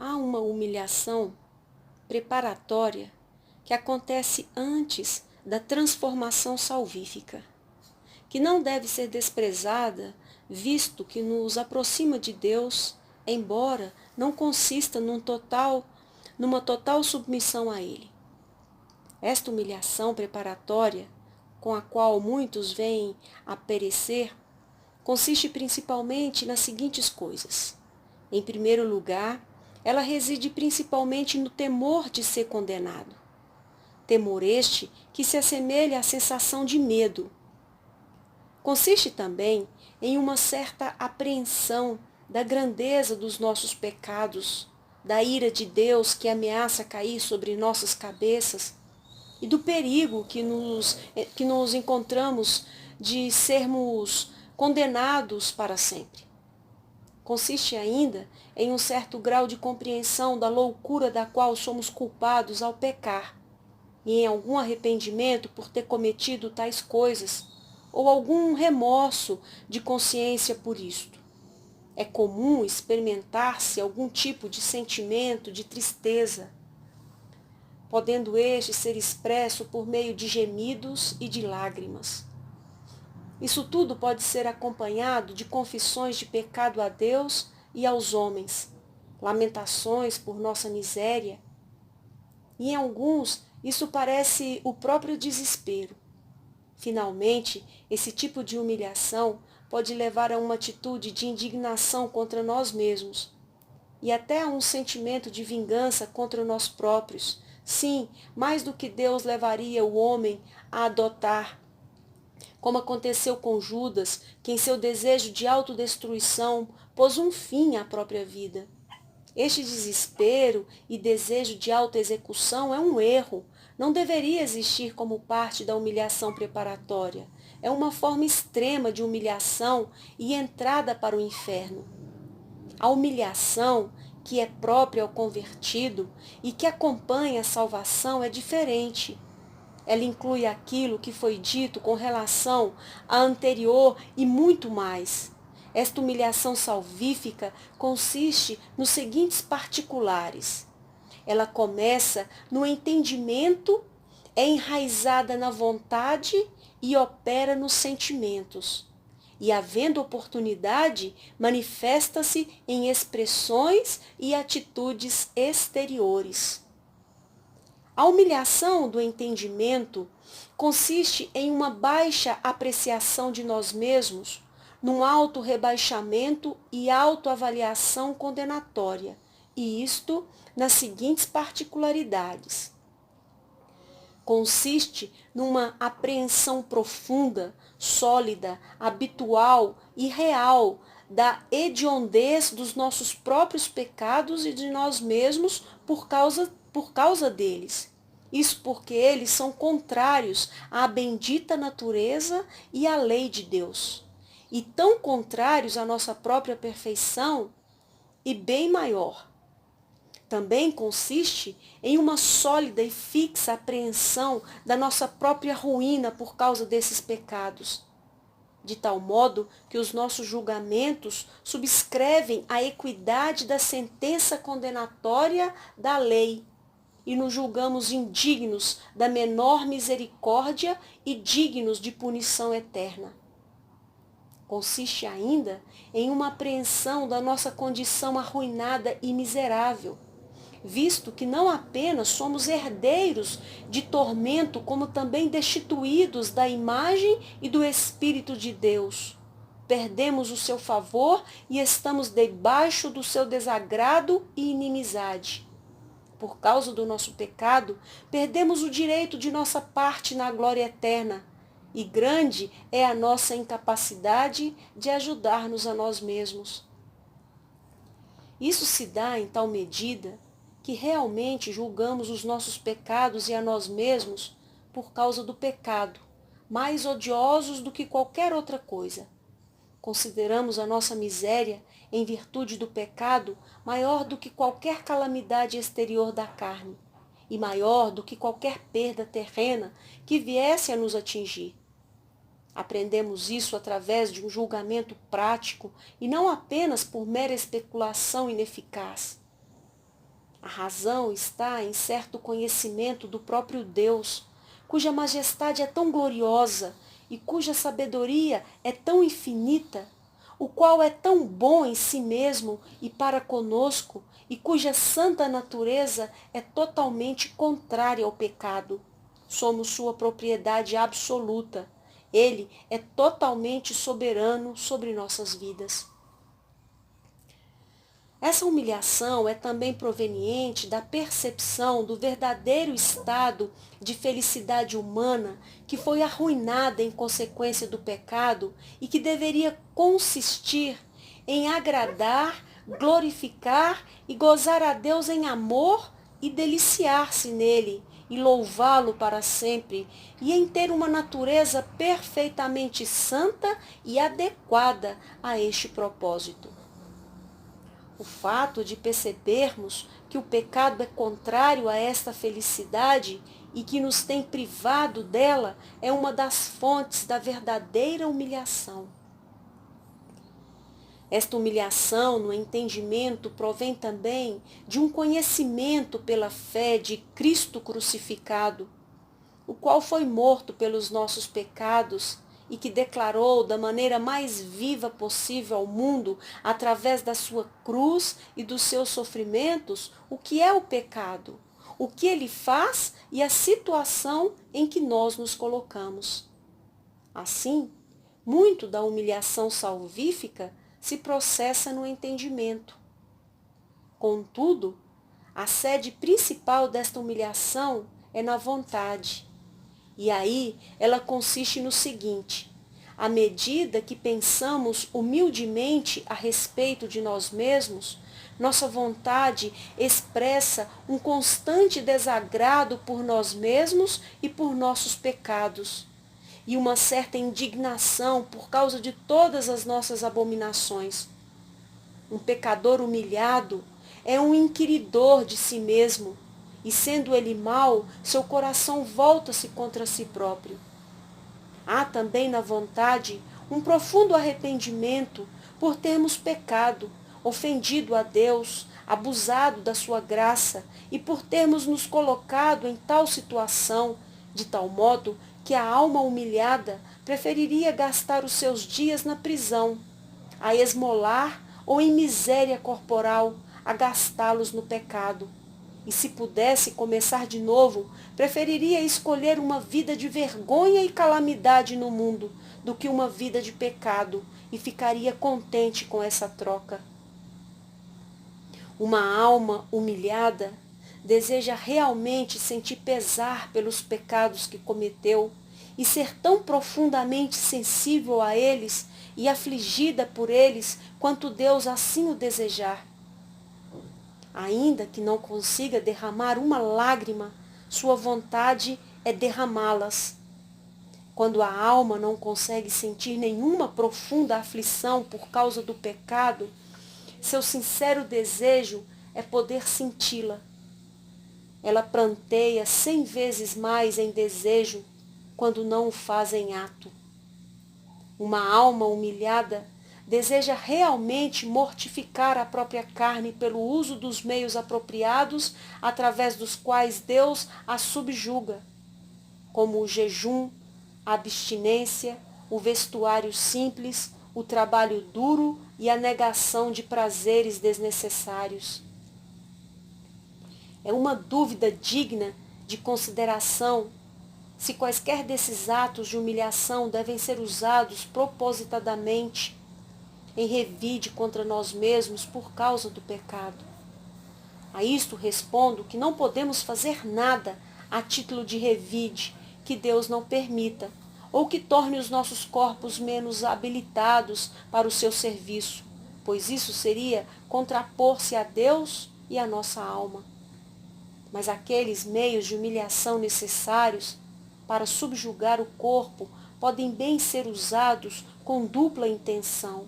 Há uma humilhação preparatória que acontece antes da transformação salvífica, que não deve ser desprezada, visto que nos aproxima de Deus, embora não consista numa total submissão a Ele. Esta humilhação preparatória, com a qual muitos vêm a perecer, consiste principalmente nas seguintes coisas. Em primeiro lugar, ela reside principalmente no temor de ser condenado. Temor este que se assemelha à sensação de medo. Consiste também em uma certa apreensão da grandeza dos nossos pecados, da ira de Deus que ameaça cair sobre nossas cabeças e do perigo que nos encontramos de sermos condenados para sempre. Consiste ainda em um certo grau de compreensão da loucura da qual somos culpados ao pecar, e em algum arrependimento por ter cometido tais coisas, ou algum remorso de consciência por isto. É comum experimentar-se algum tipo de sentimento de tristeza, podendo este ser expresso por meio de gemidos e de lágrimas. Isso tudo pode ser acompanhado de confissões de pecado a Deus e aos homens, lamentações por nossa miséria, e em alguns isso parece o próprio desespero. Finalmente, esse tipo de humilhação pode levar a uma atitude de indignação contra nós mesmos e até a um sentimento de vingança contra nós próprios. Sim, mais do que Deus levaria o homem a adotar, como aconteceu com Judas, que em seu desejo de autodestruição pôs um fim à própria vida. Este desespero e desejo de autoexecução é um erro, não deveria existir como parte da humilhação preparatória. É uma forma extrema de humilhação e entrada para o inferno. A humilhação que é própria ao convertido e que acompanha a salvação é diferente. Ela inclui aquilo que foi dito com relação à anterior e muito mais. Esta humilhação salvífica consiste nos seguintes particulares. Ela começa no entendimento, é enraizada na vontade e opera nos sentimentos. E, havendo oportunidade, manifesta-se em expressões e atitudes exteriores. A humilhação do entendimento consiste em uma baixa apreciação de nós mesmos, num alto rebaixamento e autoavaliação condenatória, e isto nas seguintes particularidades. Consiste numa apreensão profunda, sólida, habitual e real da hediondez dos nossos próprios pecados e de nós mesmos por causa deles. Isso porque eles são contrários à bendita natureza e à lei de Deus, e tão contrários à nossa própria perfeição e bem maior. Também consiste em uma sólida e fixa apreensão da nossa própria ruína por causa desses pecados, de tal modo que os nossos julgamentos subscrevem a equidade da sentença condenatória da lei e nos julgamos indignos da menor misericórdia e dignos de punição eterna. Consiste ainda em uma apreensão da nossa condição arruinada e miserável, visto que não apenas somos herdeiros de tormento, como também destituídos da imagem e do Espírito de Deus. Perdemos o seu favor e estamos debaixo do seu desagrado e inimizade. Por causa do nosso pecado, perdemos o direito de nossa parte na glória eterna, e grande é a nossa incapacidade de ajudar-nos a nós mesmos. Isso se dá em tal medida que realmente julgamos os nossos pecados e a nós mesmos por causa do pecado, mais odiosos do que qualquer outra coisa. Consideramos a nossa miséria, em virtude do pecado, maior do que qualquer calamidade exterior da carne, e maior do que qualquer perda terrena que viesse a nos atingir. Aprendemos isso através de um julgamento prático e não apenas por mera especulação ineficaz. A razão está em certo conhecimento do próprio Deus, cuja majestade é tão gloriosa e cuja sabedoria é tão infinita, o qual é tão bom em si mesmo e para conosco, e cuja santa natureza é totalmente contrária ao pecado. Somos sua propriedade absoluta. Ele é totalmente soberano sobre nossas vidas. Essa humilhação é também proveniente da percepção do verdadeiro estado de felicidade humana que foi arruinada em consequência do pecado e que deveria consistir em agradar, glorificar e gozar a Deus em amor e deliciar-se nele e louvá-lo para sempre, e em ter uma natureza perfeitamente santa e adequada a este propósito. O fato de percebermos que o pecado é contrário a esta felicidade e que nos tem privado dela é uma das fontes da verdadeira humilhação. Esta humilhação no entendimento provém também de um conhecimento pela fé de Cristo crucificado, o qual foi morto pelos nossos pecados e que declarou da maneira mais viva possível ao mundo, através da sua cruz e dos seus sofrimentos, o que é o pecado, o que ele faz e a situação em que nós nos colocamos. Assim, muito da humilhação salvífica se processa no entendimento. Contudo, a sede principal desta humilhação é na vontade. E aí ela consiste no seguinte: à medida que pensamos humildemente a respeito de nós mesmos, nossa vontade expressa um constante desagrado por nós mesmos e por nossos pecados, e uma certa indignação por causa de todas as nossas abominações. Um pecador humilhado é um inquiridor de si mesmo, e sendo ele mau, seu coração volta-se contra si próprio. Há também na vontade um profundo arrependimento por termos pecado, ofendido a Deus, abusado da sua graça e por termos nos colocado em tal situação, de tal modo que a alma humilhada preferiria gastar os seus dias na prisão, a esmolar ou em miséria corporal, a gastá-los no pecado. E se pudesse começar de novo, preferiria escolher uma vida de vergonha e calamidade no mundo do que uma vida de pecado, e ficaria contente com essa troca. Uma alma humilhada deseja realmente sentir pesar pelos pecados que cometeu e ser tão profundamente sensível a eles e afligida por eles quanto Deus assim o desejar. Ainda que não consiga derramar uma lágrima, sua vontade é derramá-las. Quando a alma não consegue sentir nenhuma profunda aflição por causa do pecado, seu sincero desejo é poder senti-la. Ela pranteia 100 vezes mais em desejo quando não o faz em ato. Uma alma humilhada deseja realmente mortificar a própria carne pelo uso dos meios apropriados através dos quais Deus a subjuga, como o jejum, a abstinência, o vestuário simples, o trabalho duro e a negação de prazeres desnecessários. É uma dúvida digna de consideração se quaisquer desses atos de humilhação devem ser usados propositadamente em revide contra nós mesmos por causa do pecado. A isto respondo que não podemos fazer nada a título de revide que Deus não permita, ou que torne os nossos corpos menos habilitados para o seu serviço, pois isso seria contrapor-se a Deus e à nossa alma. Mas aqueles meios de humilhação necessários para subjugar o corpo podem bem ser usados com dupla intenção.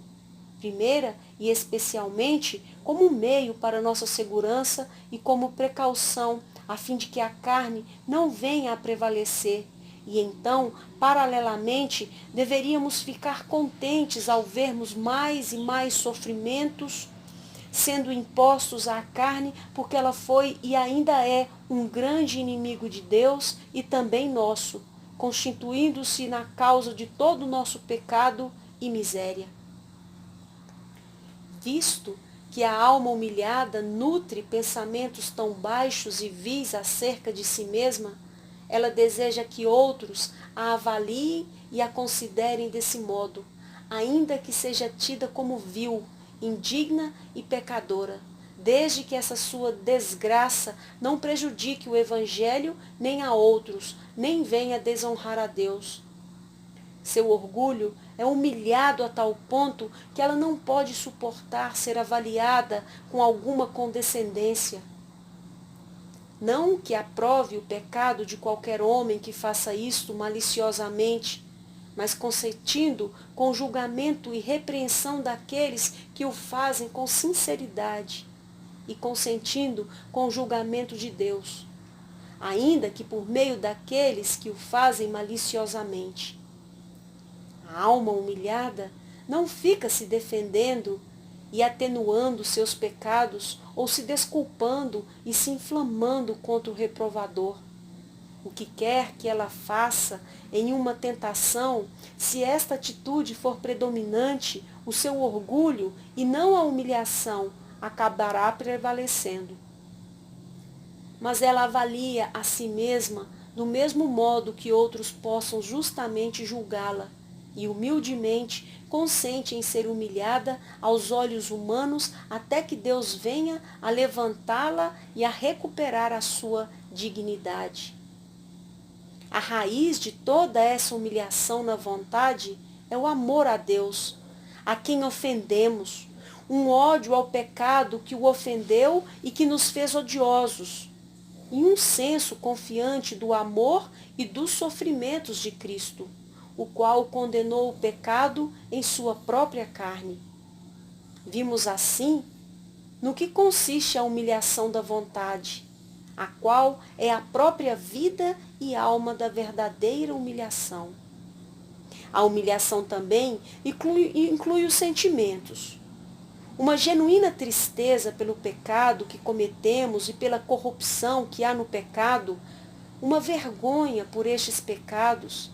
Primeira e especialmente como meio para nossa segurança e como precaução, a fim de que a carne não venha a prevalecer. E então, paralelamente, deveríamos ficar contentes ao vermos mais e mais sofrimentos sendo impostos à carne, porque ela foi e ainda é um grande inimigo de Deus e também nosso, constituindo-se na causa de todo o nosso pecado e miséria. Visto que a alma humilhada nutre pensamentos tão baixos e vis acerca de si mesma, ela deseja que outros a avaliem e a considerem desse modo, ainda que seja tida como vil, indigna e pecadora, desde que essa sua desgraça não prejudique o Evangelho nem a outros, nem venha desonrar a Deus. Seu orgulho é humilhado a tal ponto que ela não pode suportar ser avaliada com alguma condescendência. Não que aprove o pecado de qualquer homem que faça isto maliciosamente, mas consentindo com julgamento e repreensão daqueles que o fazem com sinceridade, e consentindo com o julgamento de Deus, ainda que por meio daqueles que o fazem maliciosamente. A alma humilhada não fica se defendendo e atenuando seus pecados ou se desculpando e se inflamando contra o reprovador. O que quer que ela faça em uma tentação, se esta atitude for predominante, o seu orgulho e não a humilhação acabará prevalecendo. Mas ela avalia a si mesma do mesmo modo que outros possam justamente julgá-la, e humildemente consente em ser humilhada aos olhos humanos até que Deus venha a levantá-la e a recuperar a sua dignidade. A raiz de toda essa humilhação na vontade é o amor a Deus, a quem ofendemos, um ódio ao pecado que o ofendeu e que nos fez odiosos, e um senso confiante do amor e dos sofrimentos de Cristo, o qual condenou o pecado em sua própria carne. Vimos assim no que consiste a humilhação da vontade, a qual é a própria vida e alma da verdadeira humilhação. A humilhação também inclui os sentimentos. Uma genuína tristeza pelo pecado que cometemos e pela corrupção que há no pecado, uma vergonha por estes pecados,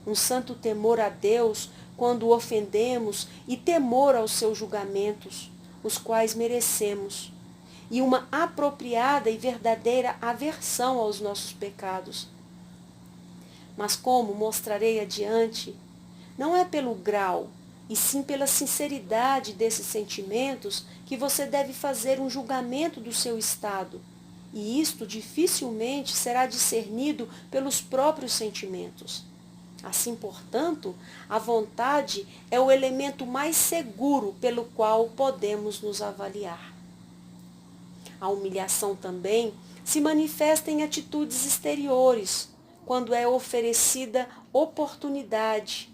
um santo temor a Deus quando o ofendemos e temor aos seus julgamentos, os quais merecemos, e uma apropriada e verdadeira aversão aos nossos pecados. Mas como mostrarei adiante, não é pelo grau, e sim pela sinceridade desses sentimentos que você deve fazer um julgamento do seu estado, e isto dificilmente será discernido pelos próprios sentimentos. Assim, portanto, a vontade é o elemento mais seguro pelo qual podemos nos avaliar. A humilhação também se manifesta em atitudes exteriores, quando é oferecida oportunidade.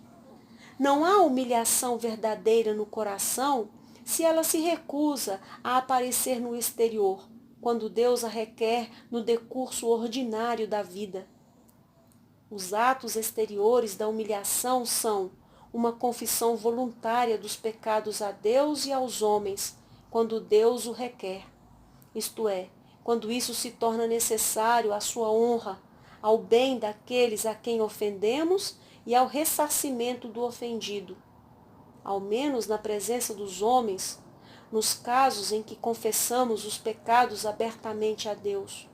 Não há humilhação verdadeira no coração se ela se recusa a aparecer no exterior, quando Deus a requer no decurso ordinário da vida. Os atos exteriores da humilhação são uma confissão voluntária dos pecados a Deus e aos homens, quando Deus o requer. Isto é, quando isso se torna necessário à sua honra, ao bem daqueles a quem ofendemos e ao ressarcimento do ofendido. Ao menos na presença dos homens, nos casos em que confessamos os pecados abertamente a Deus.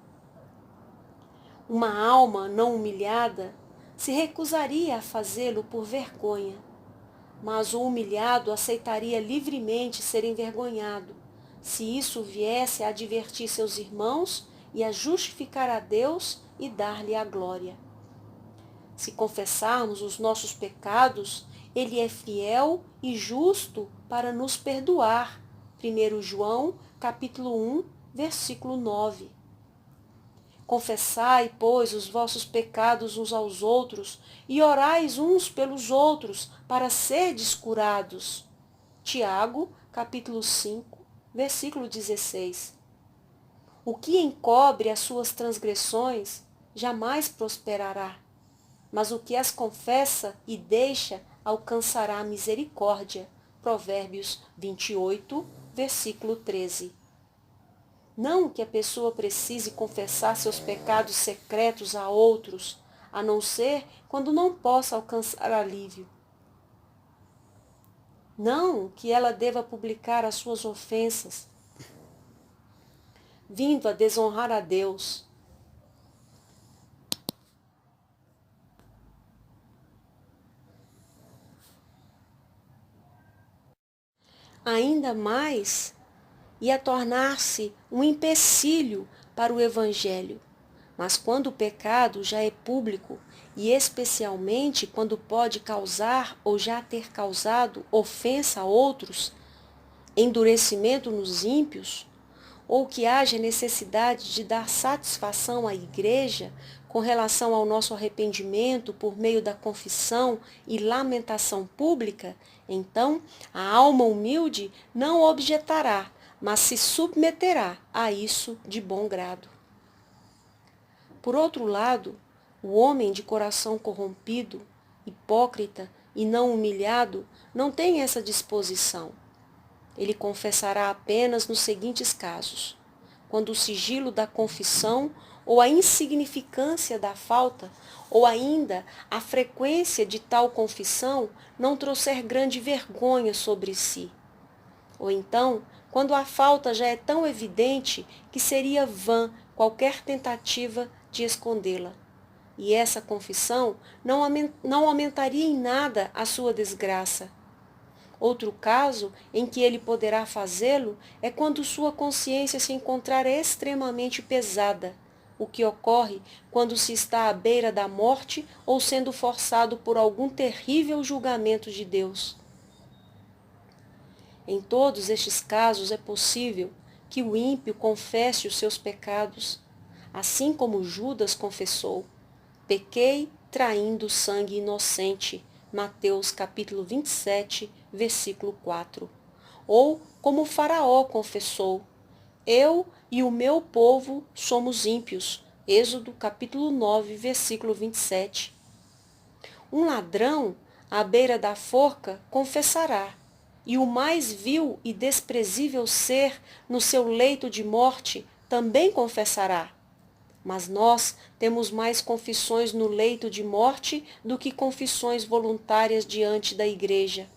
Uma alma não humilhada se recusaria a fazê-lo por vergonha, mas o humilhado aceitaria livremente ser envergonhado, se isso viesse a advertir seus irmãos e a justificar a Deus e dar-lhe a glória. Se confessarmos os nossos pecados, Ele é fiel e justo para nos perdoar. 1 João, capítulo 1, versículo 9. Confessai, pois, os vossos pecados uns aos outros, e orais uns pelos outros, para serdes curados. Tiago, capítulo 5, versículo 16. O que encobre as suas transgressões jamais prosperará, mas o que as confessa e deixa alcançará a misericórdia. Provérbios 28, versículo 13. Não que a pessoa precise confessar seus pecados secretos a outros, a não ser quando não possa alcançar alívio. Não que ela deva publicar as suas ofensas, vindo a desonrar a Deus. Ainda mais ia tornar-se um empecilho para o Evangelho. Mas quando o pecado já é público, e especialmente quando pode causar ou já ter causado ofensa a outros, endurecimento nos ímpios, ou que haja necessidade de dar satisfação à igreja com relação ao nosso arrependimento por meio da confissão e lamentação pública, então a alma humilde não objetará, mas se submeterá a isso de bom grado. Por outro lado, o homem de coração corrompido, hipócrita e não humilhado não tem essa disposição. Ele confessará apenas nos seguintes casos: quando o sigilo da confissão ou a insignificância da falta, ou ainda a frequência de tal confissão não trouxer grande vergonha sobre si. Ou então, quando a falta já é tão evidente que seria vã qualquer tentativa de escondê-la. E essa confissão não aumentaria em nada a sua desgraça. Outro caso em que ele poderá fazê-lo é quando sua consciência se encontrar extremamente pesada, o que ocorre quando se está à beira da morte ou sendo forçado por algum terrível julgamento de Deus. Em todos estes casos é possível que o ímpio confesse os seus pecados, assim como Judas confessou: pequei traindo sangue inocente, Mateus capítulo 27, versículo 4. Ou como o Faraó confessou: eu e o meu povo somos ímpios, Êxodo capítulo 9, versículo 27. Um ladrão, à beira da forca, confessará, e o mais vil e desprezível ser no seu leito de morte também confessará. Mas nós temos mais confissões no leito de morte do que confissões voluntárias diante da igreja.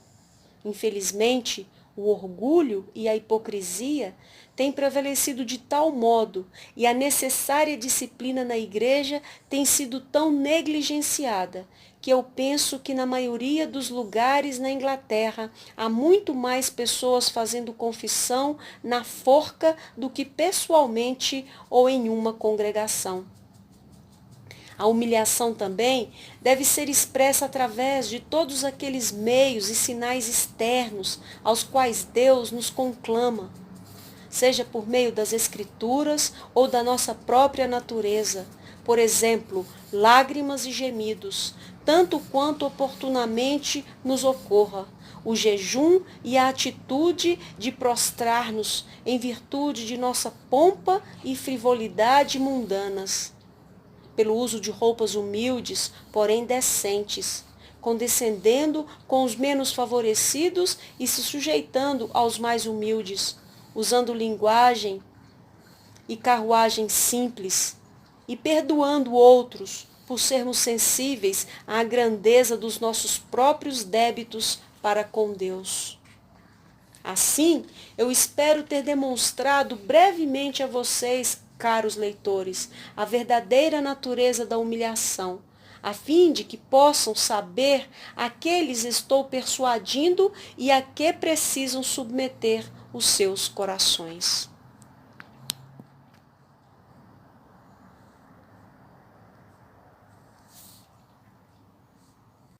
Infelizmente, o orgulho e a hipocrisia têm prevalecido de tal modo e a necessária disciplina na igreja tem sido tão negligenciada que eu penso que na maioria dos lugares na Inglaterra há muito mais pessoas fazendo confissão na forca do que pessoalmente ou em uma congregação. A humilhação também deve ser expressa através de todos aqueles meios e sinais externos aos quais Deus nos conclama, seja por meio das Escrituras ou da nossa própria natureza. Por exemplo, lágrimas e gemidos, tanto quanto oportunamente nos ocorra, o jejum e a atitude de prostrar-nos em virtude de nossa pompa e frivolidade mundanas. Pelo uso de roupas humildes, porém decentes, condescendendo com os menos favorecidos e se sujeitando aos mais humildes, usando linguagem e carruagem simples, e perdoando outros por sermos sensíveis à grandeza dos nossos próprios débitos para com Deus. Assim, eu espero ter demonstrado brevemente a vocês, caros leitores, a verdadeira natureza da humilhação, a fim de que possam saber a que lhes estou persuadindo e a que precisam submeter os seus corações.